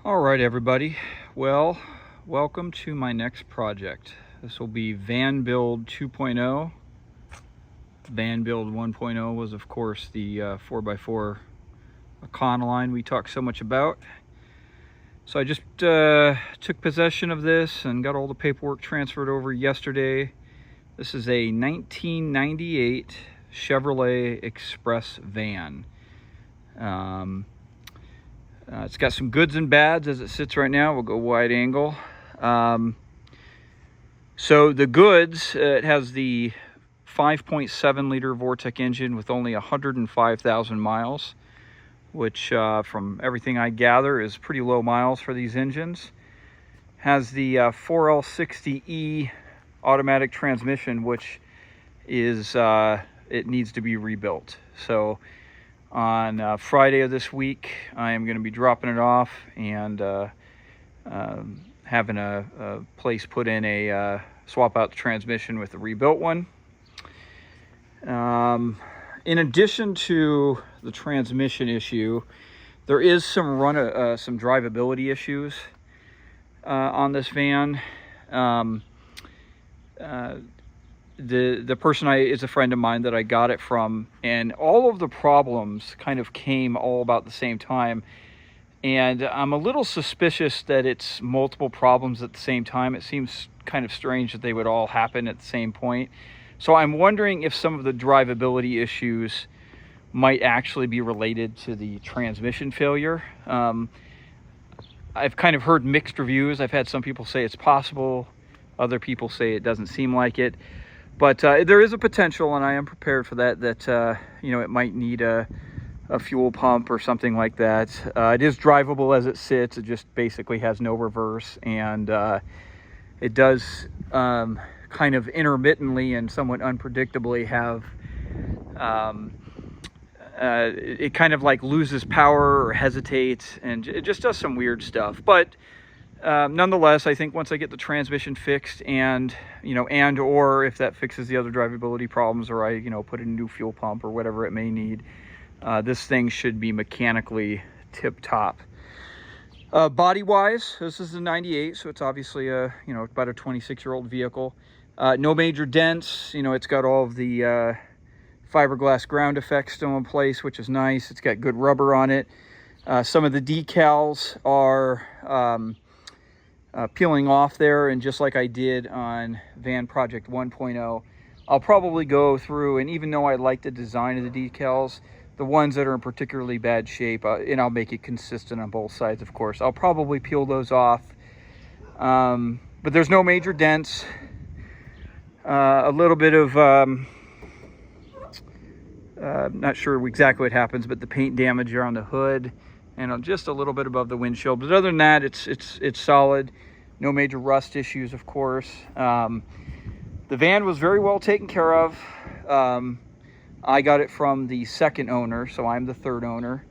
All right, everybody. Well, welcome to my next project. This will be Van Build 2.0. Van Build 1.0 was, of course, the 4x4 Econoline we talked so much about. So I just took possession of this and got all the paperwork transferred over yesterday. This is a 1998 Chevrolet Express van. It's got some goods and bads as it sits right now. We'll go wide angle. So the goods, it has the 5.7 liter Vortec engine with only 105,000 miles, which from everything I gather is pretty low miles for these engines. Has the 4L60E automatic transmission, which is it needs to be rebuilt. So on Friday of this week, I am going to be dropping it off and having a place put in a swap out the transmission with the rebuilt one. In addition to the transmission issue, there is some drivability issues on this van. The person is a friend of mine that I got it from, and all of the problems kind of came all about the same time, and I'm a little suspicious that it's multiple problems at the same time. It seems kind of strange that they would all happen at the same point. So I'm wondering if some of the drivability issues might actually be related to the transmission failure. I've kind of heard mixed reviews. I've had some people say it's possible, other people say it doesn't seem like it. But there is a potential, and I am prepared for that, you know, it might need a fuel pump or something like that. It is drivable as it sits. It just basically has no reverse, and it does kind of intermittently and somewhat unpredictably have, it kind of like loses power or hesitates, and it just does some weird stuff. But nonetheless, I think once I get the transmission fixed, and or if that fixes the other drivability problems, or I put in a new fuel pump or whatever it may need, this thing should be mechanically tip top. Body wise, this is a 98, so it's obviously about a 26-year-old vehicle. No major dents. It's got all of the fiberglass ground effects still in place, which is nice. It's got good rubber on it. Some of the decals are peeling off there, and just like I did on Van Project 1.0, I'll probably go through, and even though I like the design of the decals, the ones that are in particularly bad shape, and I'll make it consistent on both sides, of course, I'll probably peel those off. But there's no major dents. A little bit of not sure exactly what happens, but the paint damage on the hood and just a little bit above the windshield. But other than that, it's solid. No major rust issues, of course. The van was very well taken care of. I got it from the second owner, so I'm the third owner.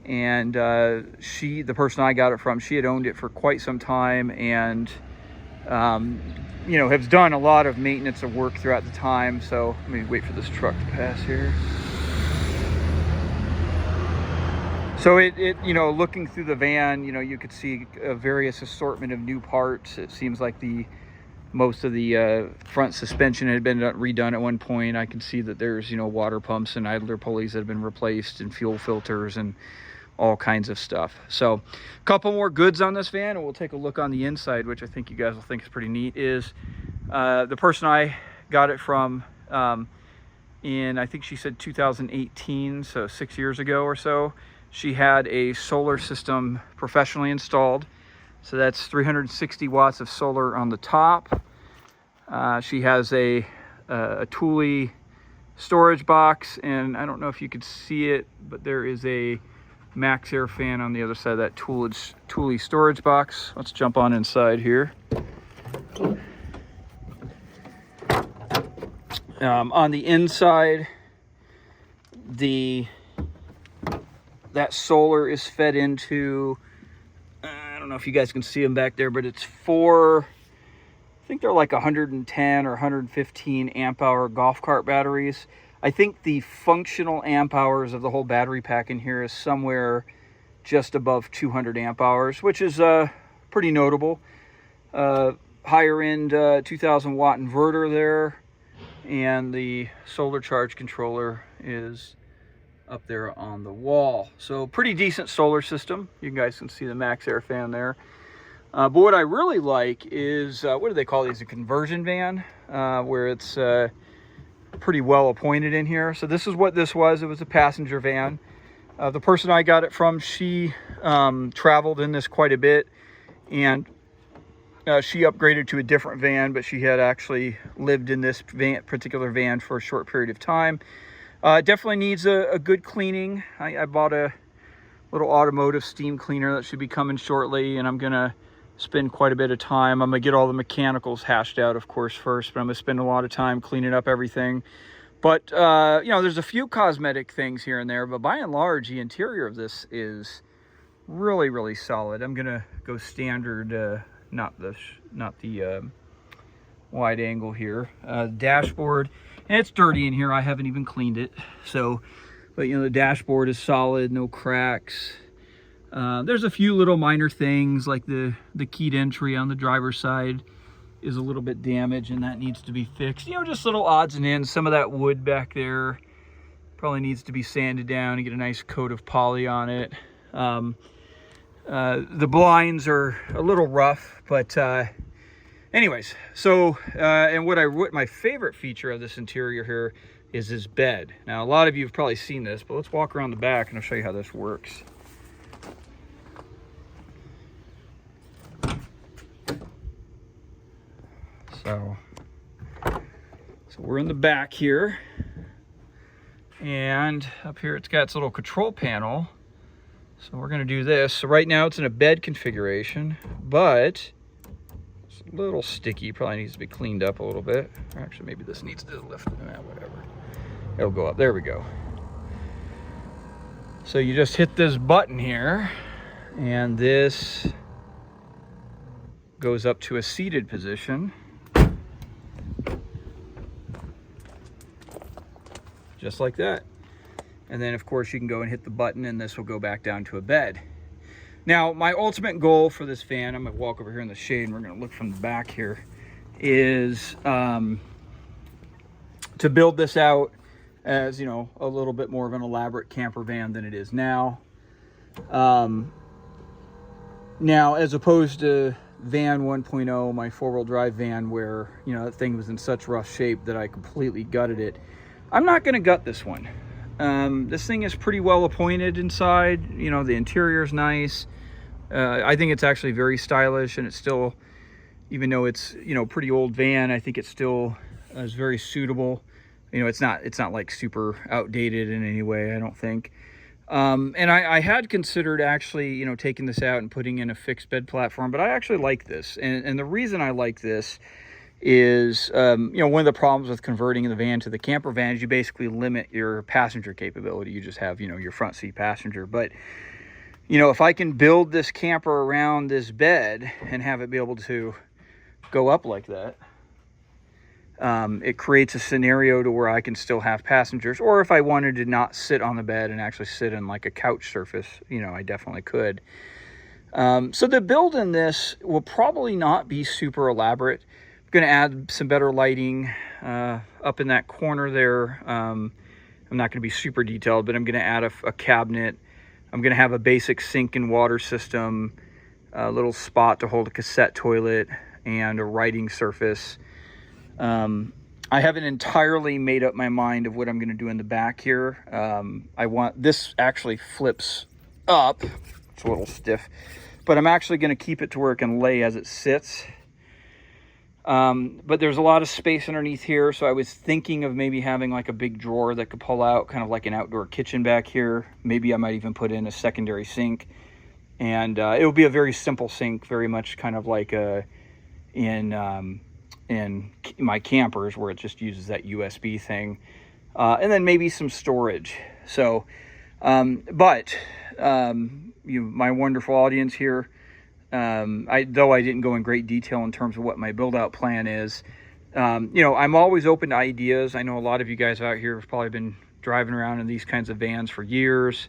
And the person I got it from, she had owned it for quite some time, and has done a lot of maintenance and work throughout the time. So let me wait for this truck to pass here. So looking through the van, you could see a various assortment of new parts. It seems like most of the front suspension had been redone at one point. I can see that there's, water pumps and idler pulleys that have been replaced, and fuel filters and all kinds of stuff. So a couple more goods on this van, and we'll take a look on the inside, which I think you guys will think is pretty neat. Is the person I got it from in, I think she said 2018, so 6 years ago or so. She had a solar system professionally installed. So that's 360 watts of solar on the top. She has a Thule storage box, and I don't know if you could see it, but there is a MaxxAir fan on the other side of that Thule storage box. Let's jump on inside here. On the inside, that solar is fed into, I don't know if you guys can see them back there, but it's I think they're like 110 or 115 amp hour golf cart batteries. I think the functional amp hours of the whole battery pack in here is somewhere just above 200 amp hours, which is pretty notable. Higher end 2000 watt inverter there, and the solar charge controller is up there on the wall. So pretty decent solar system. You guys can see the MaxxAir fan there. But what I really like is, what do they call these? A conversion van, where it's pretty well appointed in here. So this is what this was. It was a passenger van. The person I got it from, she traveled in this quite a bit, and she upgraded to a different van, but she had actually lived in this particular van for a short period of time. Definitely needs a good cleaning. I bought a little automotive steam cleaner that should be coming shortly, and I'm gonna spend quite a bit of time. I'm gonna get all the mechanicals hashed out, of course, first, but I'm gonna spend a lot of time cleaning up everything. But you know, there's a few cosmetic things here and there, but by and large, the interior of this is really, really solid. I'm gonna go standard, not the wide angle here. Dashboard, and it's dirty in here. I haven't even cleaned it. So, but you know, the dashboard is solid, no cracks. There's a few little minor things, like the keyed entry on the driver's side is a little bit damaged, and that needs to be fixed. You know, just little odds and ends. Some of that wood back there probably needs to be sanded down and get a nice coat of poly on it. The blinds are a little rough, but anyways, so and what my favorite feature of this interior here is this bed. Now, a lot of you have probably seen this, but let's walk around the back and I'll show you how this works. So we're in the back here, and up here it's got its little control panel. So we're going to do this. So right now it's in a bed configuration, but it's a little sticky. Probably needs to be cleaned up a little bit. Or actually, maybe this needs to lift. Whatever. It'll go up. There we go. So you just hit this button here, and this goes up to a seated position. Just like that. And then of course you can go and hit the button, and this will go back down to a bed. Now, my ultimate goal for this fan, I'm gonna walk over here in the shade and we're gonna look from the back here, is to build this out as, you know, a little bit more of an elaborate camper van than it is now. Now, as opposed to Van 1.0, my four-wheel drive van, where, you know, that thing was in such rough shape that I completely gutted it, I'm not going to gut this one. This thing is pretty well appointed inside. You know, the interior is nice. I think it's actually very stylish, and it's still, even though it's, you know, pretty old van, I think it still is very suitable. You know, it's not like super outdated in any way, I don't think. And I had considered actually, you know, taking this out and putting in a fixed bed platform, but I actually like this. And the reason I like this is, you know, one of the problems with converting the van to the camper van is you basically limit your passenger capability. You just have, you know, your front seat passenger. But, you know, if I can build this camper around this bed and have it be able to go up like that, it creates a scenario to where I can still have passengers. Or if I wanted to not sit on the bed and actually sit in like a couch surface, you know, I definitely could. So the build in this will probably not be super elaborate. Going to add some better lighting up in that corner there. I'm not going to be super detailed, but I'm going to add a cabinet. I'm going to have a basic sink and water system, a little spot to hold a cassette toilet, and a writing surface. I haven't entirely made up my mind of what I'm going to do in the back here. I want this actually flips up. It's a little stiff, but I'm actually going to keep it to where it can lay as it sits. But there's a lot of space underneath here, so I was thinking of maybe having like a big drawer that could pull out, kind of like an outdoor kitchen back here. Maybe I might even put in a secondary sink, and it will be a very simple sink, very much kind of like in my campers, where it just uses that USB thing, and then maybe some storage. So, my wonderful audience here, though I didn't go in great detail in terms of what my build out plan is, you know, I'm always open to ideas. I know a lot of you guys out here have probably been driving around in these kinds of vans for years.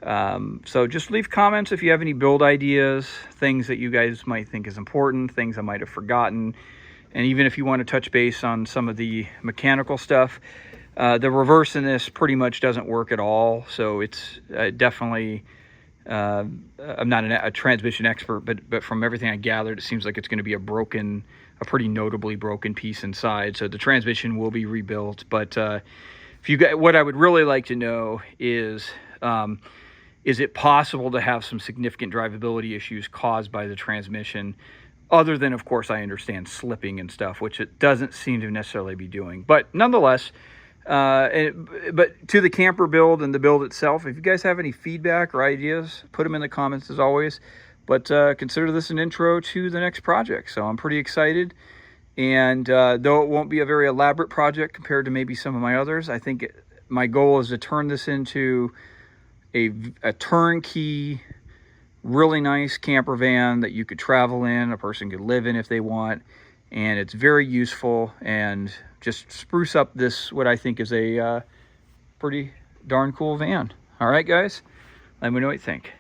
So just leave comments if you have any build ideas, things that you guys might think is important, things I might have forgotten. And even if you want to touch base on some of the mechanical stuff, the reverse in this pretty much doesn't work at all. So it's definitely, I'm not a transmission expert, but from everything I gathered, it seems like it's going to be a pretty notably broken piece inside. So the transmission will be rebuilt. But if you got, what I would really like to know is it possible to have some significant drivability issues caused by the transmission? Other than, of course, I understand slipping and stuff, which it doesn't seem to necessarily be doing. But nonetheless, but to the camper build and the build itself, if you guys have any feedback or ideas, put them in the comments as always. But consider this an intro to the next project. So I'm pretty excited. And though it won't be a very elaborate project compared to maybe some of my others, I think my goal is to turn this into a turnkey, really nice camper van that you could travel in, a person could live in if they want, and it's very useful and just spruce up this, what I think is a pretty darn cool van. All right, guys, let me know what you think.